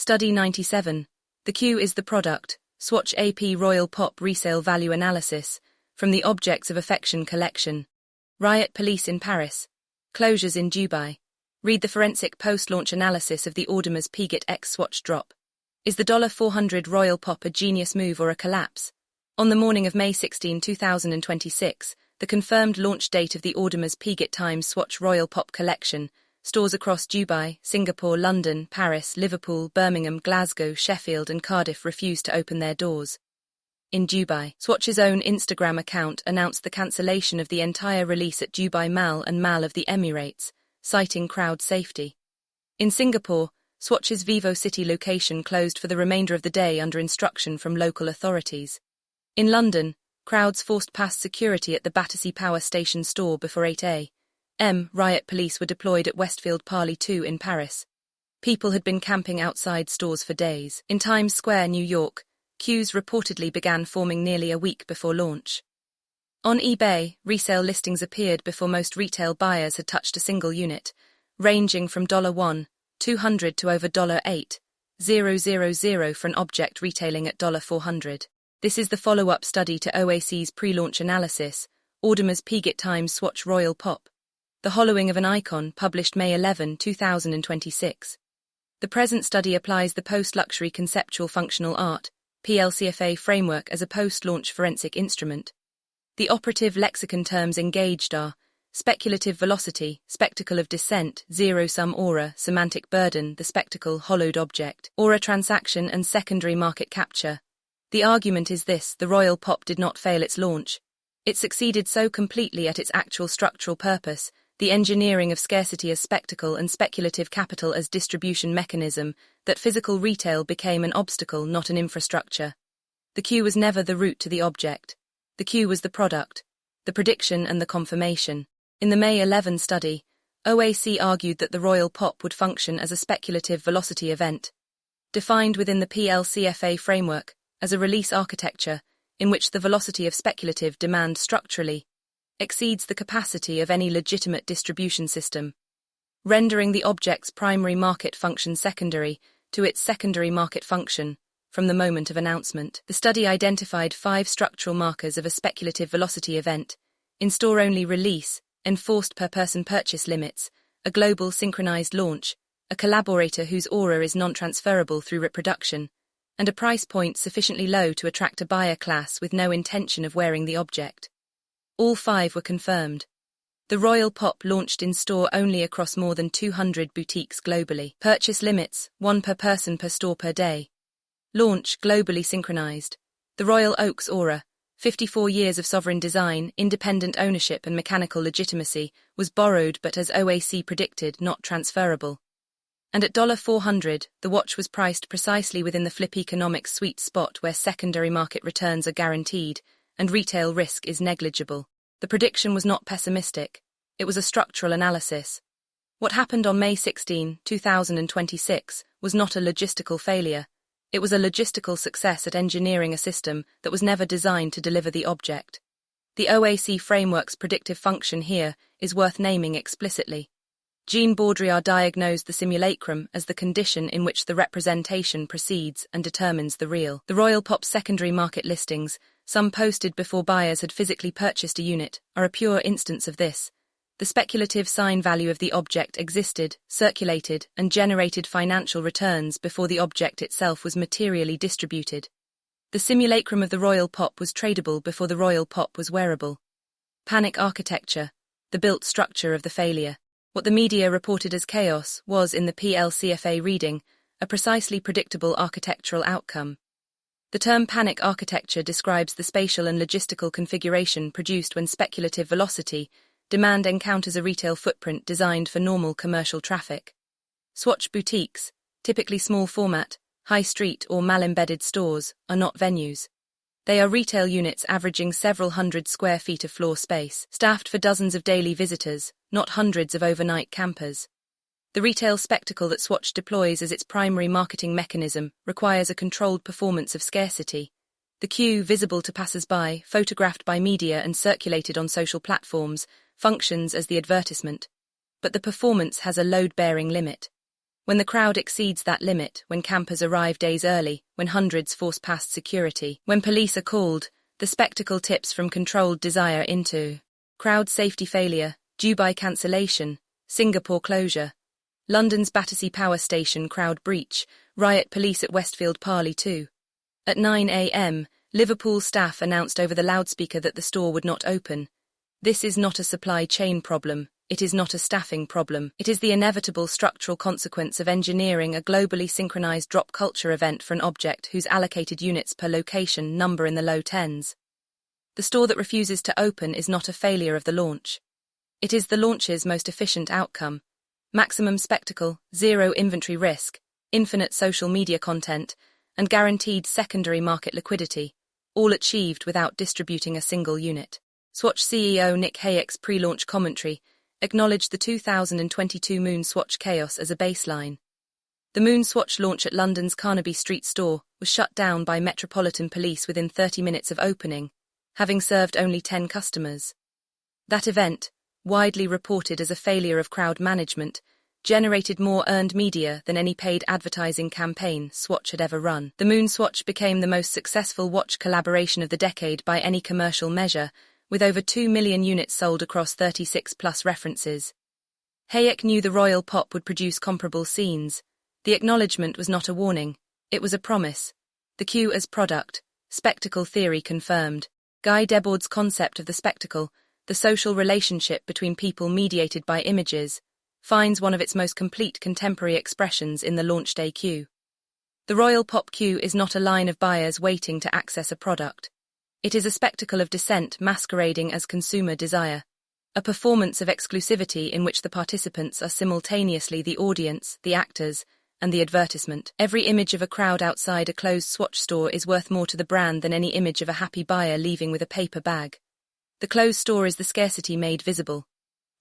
Study 97. The Q is the product. Swatch AP Royal Pop Resale Value Analysis from the Objects of Affection collection. Riot Police in Paris. Closures in Dubai. Read the forensic post-launch analysis of the Audemars Piguet X Swatch drop. Is the $400 Royal Pop a genius move or a collapse? On the morning of May 16, 2026, the confirmed launch date of the Audemars Piguet X Swatch Royal Pop collection, stores across Dubai, Singapore, London, Paris, Liverpool, Birmingham, Glasgow, Sheffield and Cardiff refused to open their doors. In Dubai, Swatch's own Instagram account announced the cancellation of the entire release at Dubai Mall and Mall of the Emirates, citing crowd safety. In Singapore, Swatch's Vivo City location closed for the remainder of the day under instruction from local authorities. In London, crowds forced past security at the Battersea Power Station store before 8 a.m. Riot police were deployed at Westfield Parley 2 in Paris. People had been camping outside stores for days. In Times Square, New York, queues reportedly began forming nearly a week before launch. On eBay, resale listings appeared before most retail buyers had touched a single unit, ranging from $1,200 to over $8,000 for an object retailing at $400. This is the follow-up study to OAC's pre-launch analysis, Audemars Piguet X Swatch Royal Pop. The Hollowing of an Icon, published May 11, 2026. The present study applies the Post-Luxury Conceptual Functional Art, PLCFA framework as a post-launch forensic instrument. The operative lexicon terms engaged are speculative velocity, spectacle of descent, zero-sum aura, semantic burden, the spectacle, hollowed object, aura transaction and secondary market capture. The argument is this: the Royal Pop did not fail its launch. It succeeded so completely at its actual structural purpose, the engineering of scarcity as spectacle and speculative capital as distribution mechanism, that physical retail became an obstacle, not an infrastructure. The Q was never the route to the object. The Q was the product, the prediction and the confirmation. In the May 11 study, OAC argued that the Royal Pop would function as a speculative velocity event, defined within the PLCFA framework as a release architecture in which the velocity of speculative demand structurally exceeds the capacity of any legitimate distribution system, rendering the object's primary market function secondary to its secondary market function from the moment of announcement. The study identified 5 structural markers of a speculative velocity event: in-store-only release, enforced per-person purchase limits, a global synchronized launch, a collaborator whose aura is non-transferable through reproduction, and a price point sufficiently low to attract a buyer class with no intention of wearing the object. All 5 were confirmed. The Royal Pop launched in-store only across more than 200 boutiques globally. Purchase limits, 1 per person per store per day. Launch, globally synchronized. The Royal Oak's aura, 54 years of sovereign design, independent ownership and mechanical legitimacy, was borrowed but, as OAC predicted, not transferable. And at $400, the watch was priced precisely within the flip economics sweet spot where secondary market returns are guaranteed and retail risk is negligible. The prediction was not pessimistic. It was a structural analysis. What happened on May 16, 2026, was not a logistical failure. It was a logistical success at engineering a system that was never designed to deliver the object. The OAC framework's predictive function here is worth naming explicitly. Jean Baudrillard diagnosed the simulacrum as the condition in which the representation precedes and determines the real. The Royal Pop secondary market listings, some posted before buyers had physically purchased a unit, are a pure instance of this. The speculative sign value of the object existed, circulated, and generated financial returns before the object itself was materially distributed. The simulacrum of the Royal Pop was tradable before the Royal Pop was wearable. Panic architecture, the built structure of the failure. What the media reported as chaos was, in the PLCFA reading, a precisely predictable architectural outcome. The term panic architecture describes the spatial and logistical configuration produced when speculative velocity demand encounters a retail footprint designed for normal commercial traffic. Swatch boutiques, typically small format, high street or mal-embedded stores, are not venues. They are retail units averaging several hundred square feet of floor space, staffed for dozens of daily visitors, not hundreds of overnight campers. The retail spectacle that Swatch deploys as its primary marketing mechanism requires a controlled performance of scarcity. The Q, visible to passers-by, photographed by media and circulated on social platforms, functions as the advertisement. But the performance has a load-bearing limit. When the crowd exceeds that limit, when campers arrive days early, when hundreds force past security, when police are called, the spectacle tips from controlled desire into crowd safety failure, Dubai cancellation, Singapore closure, London's Battersea Power Station crowd breach, riot police at Westfield Parley 2. At 9 a.m, Liverpool staff announced over the loudspeaker that the store would not open. This is not a supply chain problem. It is not a staffing problem. It is the inevitable structural consequence of engineering a globally synchronized drop culture event for an object whose allocated units per location number in the low tens. The store that refuses to open is not a failure of the launch. It is the launch's most efficient outcome. Maximum spectacle, zero inventory risk, infinite social media content, and guaranteed secondary market liquidity, all achieved without distributing a single unit. Swatch CEO Nick Hayek's pre-launch commentary acknowledged the 2022 Moon Swatch chaos as a baseline. The Moon Swatch launch at London's Carnaby Street store was shut down by Metropolitan Police within 30 minutes of opening, having served only 10 customers. That event, widely reported as a failure of crowd management, generated more earned media than any paid advertising campaign Swatch had ever run. The Moon Swatch became the most successful watch collaboration of the decade by any commercial measure, with over 2 million units sold across 36+ references. Hayek knew the royal pop would produce comparable scenes. The acknowledgement was not a warning, it was a promise. The Q as product, spectacle theory confirmed. Guy Debord's concept of the spectacle, the social relationship between people mediated by images, finds one of its most complete contemporary expressions in the launch day queue. The royal pop queue is not a line of buyers waiting to access a product. It is a spectacle of dissent masquerading as consumer desire, a performance of exclusivity in which the participants are simultaneously the audience, the actors, and the advertisement. Every image of a crowd outside a closed Swatch store is worth more to the brand than any image of a happy buyer leaving with a paper bag. The closed store is the scarcity made visible.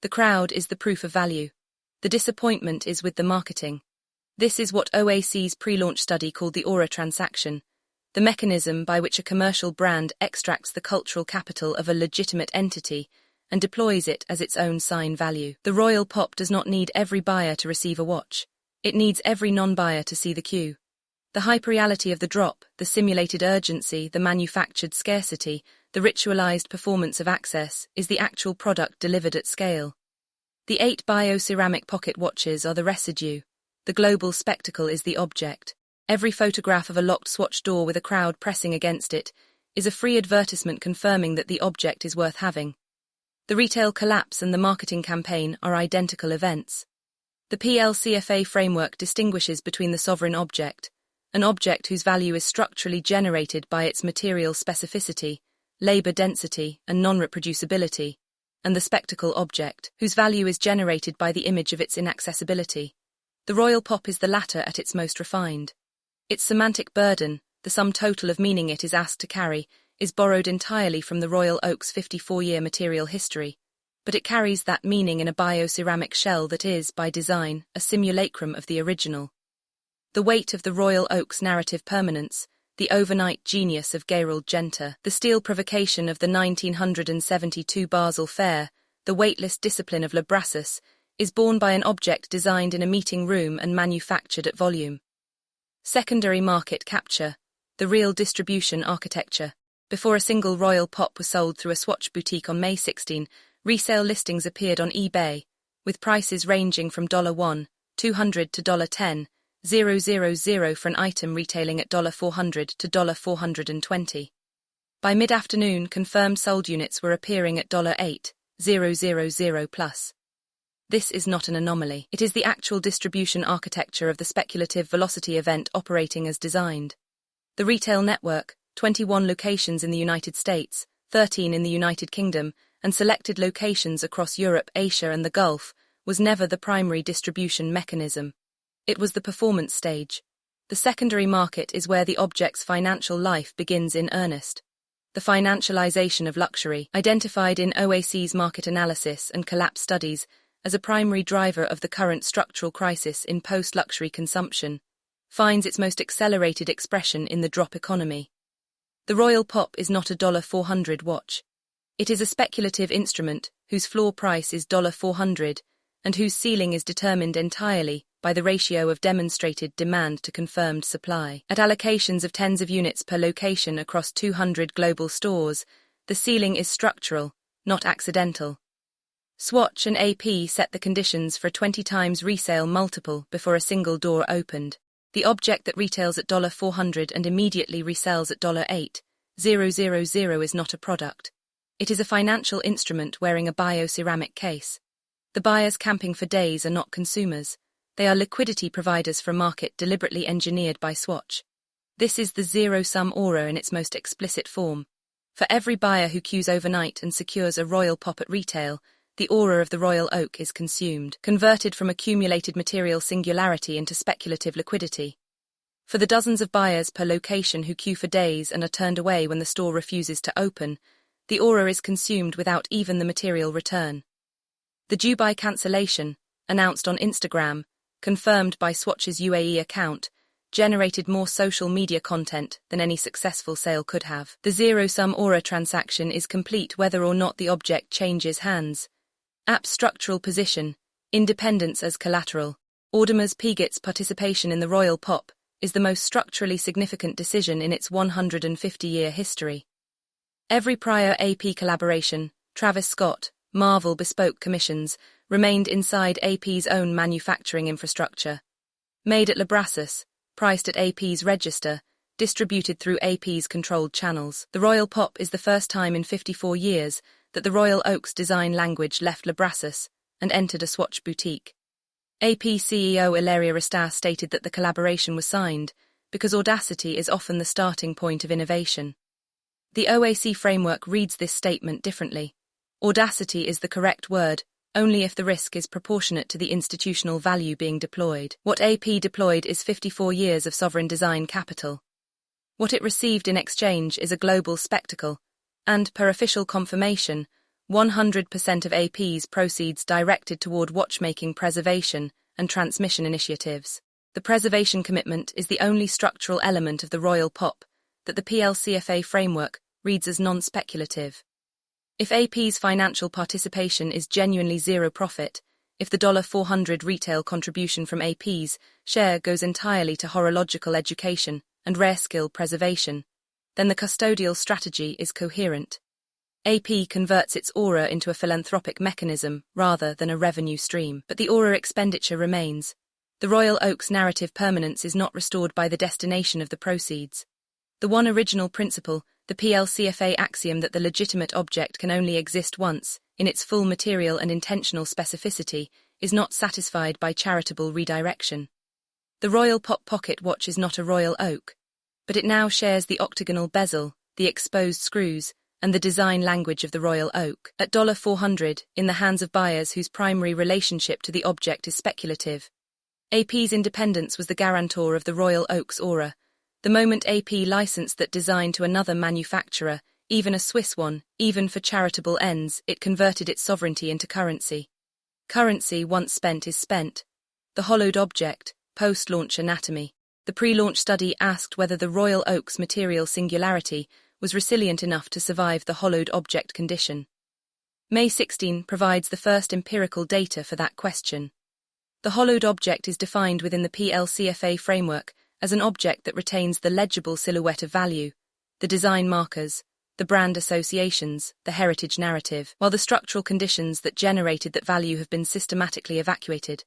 The crowd is the proof of value. The disappointment is with the marketing. This is what OAC's pre-launch study called the aura transaction, the mechanism by which a commercial brand extracts the cultural capital of a legitimate entity and deploys it as its own sign value. The royal pop does not need every buyer to receive a watch. It needs every non-buyer to see the queue. The hyperreality of the drop, the simulated urgency, the manufactured scarcity, the ritualized performance of access, is the actual product delivered at scale. The 8 bio-ceramic pocket watches are the residue. The global spectacle is the object. Every photograph of a locked Swatch door with a crowd pressing against it is a free advertisement confirming that the object is worth having. The retail collapse and the marketing campaign are identical events. The PLCFA framework distinguishes between the sovereign object, an object whose value is structurally generated by its material specificity, labor density, and non-reproducibility, and the spectacle object, whose value is generated by the image of its inaccessibility. The royal pop is the latter at its most refined. Its semantic burden, the sum total of meaning it is asked to carry, is borrowed entirely from the Royal Oak's 54-year material history, but it carries that meaning in a bio-ceramic shell that is, by design, a simulacrum of the original. The weight of the Royal Oak's narrative permanence, the overnight genius of Gerald Genter, the steel provocation of the 1972 Basel Fair, the weightless discipline of Le Brassus, is borne by an object designed in a meeting room and manufactured at volume. Secondary market capture, the real distribution architecture. Before a single royal pop was sold through a Swatch boutique on May 16, resale listings appeared on eBay, with prices ranging from $1, $200 to $10,000 for an item retailing at $400 to $420. By mid-afternoon, confirmed sold units were appearing at $8,000 plus. This is not an anomaly. It is the actual distribution architecture of the speculative velocity event operating as designed. The retail network, 21 locations in the United States, 13 in the United Kingdom, and selected locations across Europe, Asia, and the Gulf, was never the primary distribution mechanism. It was the performance stage. The secondary market is where the object's financial life begins in earnest. The financialization of luxury, identified in OAC's market analysis and collapse studies as a primary driver of the current structural crisis in post-luxury consumption, finds its most accelerated expression in the drop economy. The royal pop is not a $400 watch. It is a speculative instrument whose floor price is $400 and whose ceiling is determined entirely by the ratio of demonstrated demand to confirmed supply. At allocations of tens of units per location across 200 global stores, the ceiling is structural, not accidental. Swatch and AP set the conditions for a 20 times resale multiple before a single door opened. The object that retails at $400 and immediately resells at $8,000 is not a product. It is a financial instrument wearing a bio-ceramic case. The buyers camping for days are not consumers. They are liquidity providers for a market deliberately engineered by Swatch. This is the zero-sum aura in its most explicit form. For every buyer who queues overnight and secures a royal pop at retail, the aura of the royal oak is consumed, converted from accumulated material singularity into speculative liquidity. For the dozens of buyers per location who queue for days and are turned away when the store refuses to open, the aura is consumed without even the material return. The Dubai cancellation, announced on Instagram, confirmed by Swatch's UAE account, generated more social media content than any successful sale could have. The zero-sum aura transaction is complete whether or not the object changes hands. App structural position, independence as collateral. Audemars Piguet's participation in the royal pop is the most structurally significant decision in its 150-year history. Every prior AP collaboration, Travis Scott, Marvel bespoke commissions, remained inside AP's own manufacturing infrastructure. Made at Labrassus, priced at AP's register, distributed through AP's controlled channels. The royal pop is the first time in 54 years that the Royal Oak's design language left Labrassus and entered a Swatch boutique. AP CEO Ilaria Ristas stated that the collaboration was signed because audacity is often the starting point of innovation. The OAC framework reads this statement differently. Audacity is the correct word, only if the risk is proportionate to the institutional value being deployed. What AP deployed is 54 years of sovereign design capital. What it received in exchange is a global spectacle, and, per official confirmation, 100% of AP's proceeds directed toward watchmaking preservation and transmission initiatives. The preservation commitment is the only structural element of the royal pop that the PLCFA framework reads as non-speculative. If AP's financial participation is genuinely zero profit, if the $400 retail contribution from AP's share goes entirely to horological education and rare skill preservation, then the custodial strategy is coherent. AP converts its aura into a philanthropic mechanism rather than a revenue stream, but the aura expenditure remains. The Royal Oak's narrative permanence is not restored by the destination of the proceeds. The one original principle, the PLCFA axiom that the legitimate object can only exist once, in its full material and intentional specificity, is not satisfied by charitable redirection. The Royal Pop Pocket Watch is not a Royal Oak, but it now shares the octagonal bezel, the exposed screws, and the design language of the Royal Oak. At $400, in the hands of buyers whose primary relationship to the object is speculative. AP's independence was the guarantor of the Royal Oak's aura. The moment AP licensed that design to another manufacturer, even a Swiss one, even for charitable ends, it converted its sovereignty into currency. Currency once spent is spent. The hollowed object, post-launch anatomy. The pre-launch study asked whether the Royal Oak's material singularity was resilient enough to survive the hollowed object condition. May 16 provides the first empirical data for that question. The hollowed object is defined within the PLCFA framework as an object that retains the legible silhouette of value, the design markers, the brand associations, the heritage narrative, while the structural conditions that generated that value have been systematically evacuated.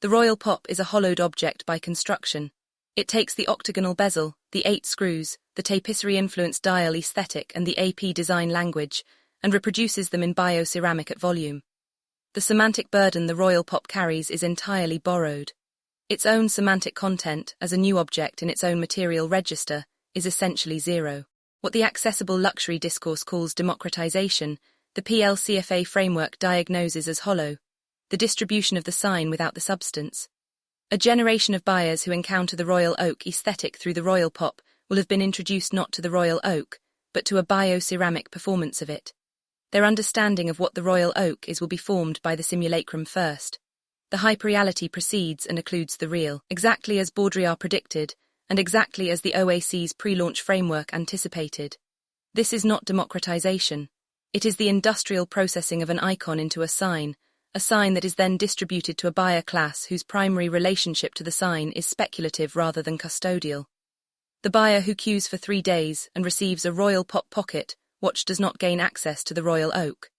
The Royal Pop is a hollowed object by construction. It takes the octagonal bezel, the 8 screws, the tapisserie-influenced dial aesthetic and the AP design language, and reproduces them in bio-ceramic at volume. The semantic burden the Royal Pop carries is entirely borrowed. Its own semantic content, as a new object in its own material register, is essentially zero. What the accessible luxury discourse calls democratization, the PLCFA framework diagnoses as hollow, the distribution of the sign without the substance. A generation of buyers who encounter the Royal Oak aesthetic through the Royal Pop will have been introduced not to the Royal Oak, but to a bio-ceramic performance of it. Their understanding of what the Royal Oak is will be formed by the simulacrum first. The hyperreality precedes and occludes the real, exactly as Baudrillard predicted, and exactly as the OAC's pre-launch framework anticipated. This is not democratization. It is the industrial processing of an icon into a sign, a sign that is then distributed to a buyer class whose primary relationship to the sign is speculative rather than custodial. The buyer who queues for 3 days and receives a Royal Pop pocket watch does not gain access to the Royal Oak.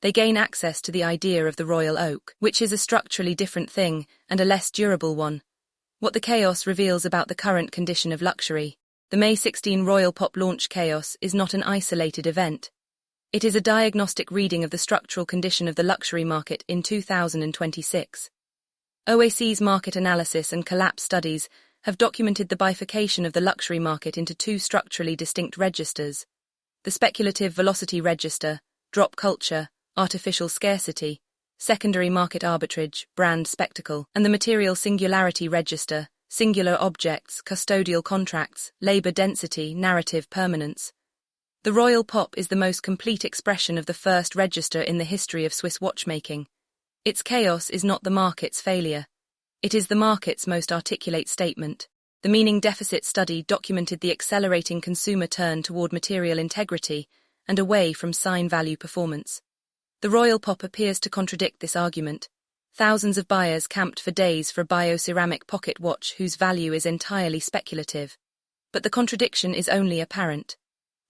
They gain access to the idea of the Royal Oak, which is a structurally different thing and a less durable one. What the chaos reveals about the current condition of luxury. The May 16 Royal Pop launch chaos is not an isolated event. It is a diagnostic reading of the structural condition of the luxury market in 2026. OAC's market analysis and collapse studies have documented the bifurcation of the luxury market into 2 structurally distinct registers: the speculative velocity register, drop culture, artificial scarcity, secondary market arbitrage, brand spectacle, and the material singularity register, singular objects, custodial contracts, labor density, narrative permanence. The Royal Pop is the most complete expression of the first register in the history of Swiss watchmaking. Its chaos is not the market's failure. It is the market's most articulate statement. The meaning deficit study documented the accelerating consumer turn toward material integrity and away from sign value performance. The Royal Pop appears to contradict this argument. Thousands of buyers camped for days for a bioceramic pocket watch whose value is entirely speculative. But the contradiction is only apparent.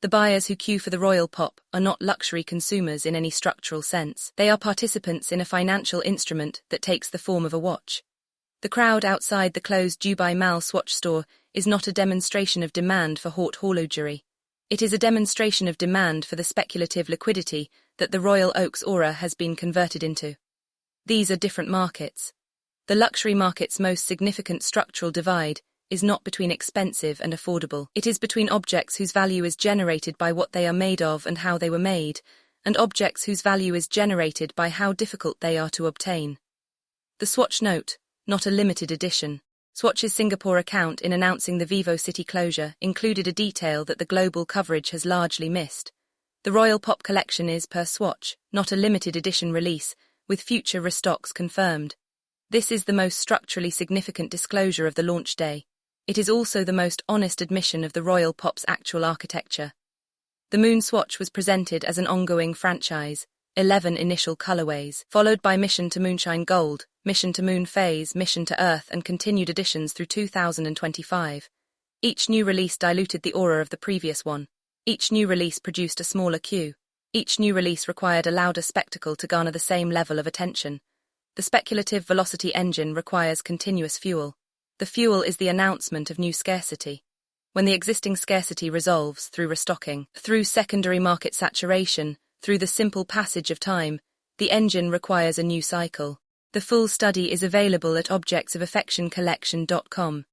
The buyers who queue for the Royal Pop are not luxury consumers in any structural sense. They are participants in a financial instrument that takes the form of a watch. The crowd outside the closed Dubai Mall Swatch store is not a demonstration of demand for haute horlogerie. It is a demonstration of demand for the speculative liquidity that the Royal Oak's aura has been converted into. These are different markets. The luxury market's most significant structural divide is not between expensive and affordable. It is between objects whose value is generated by what they are made of and how they were made, and objects whose value is generated by how difficult they are to obtain. The Swatch note, not a limited edition. Swatch's Singapore account in announcing the Vivo City closure included a detail that the global coverage has largely missed. The Royal Pop collection is, per Swatch, not a limited edition release, with future restocks confirmed. This is the most structurally significant disclosure of the launch day. It is also the most honest admission of the Royal Pop's actual architecture. The Moon Swatch was presented as an ongoing franchise, 11 initial colorways, followed by Mission to Moonshine Gold, Mission to Moon Phase, Mission to Earth, and continued additions through 2025. Each new release diluted the aura of the previous one. Each new release produced a smaller queue. Each new release required a louder spectacle to garner the same level of attention. The speculative velocity engine requires continuous fuel. The fuel is the announcement of new scarcity. When the existing scarcity resolves through restocking, through secondary market saturation, through the simple passage of time, the engine requires a new cycle. The full study is available at objectsofaffectioncollection.com.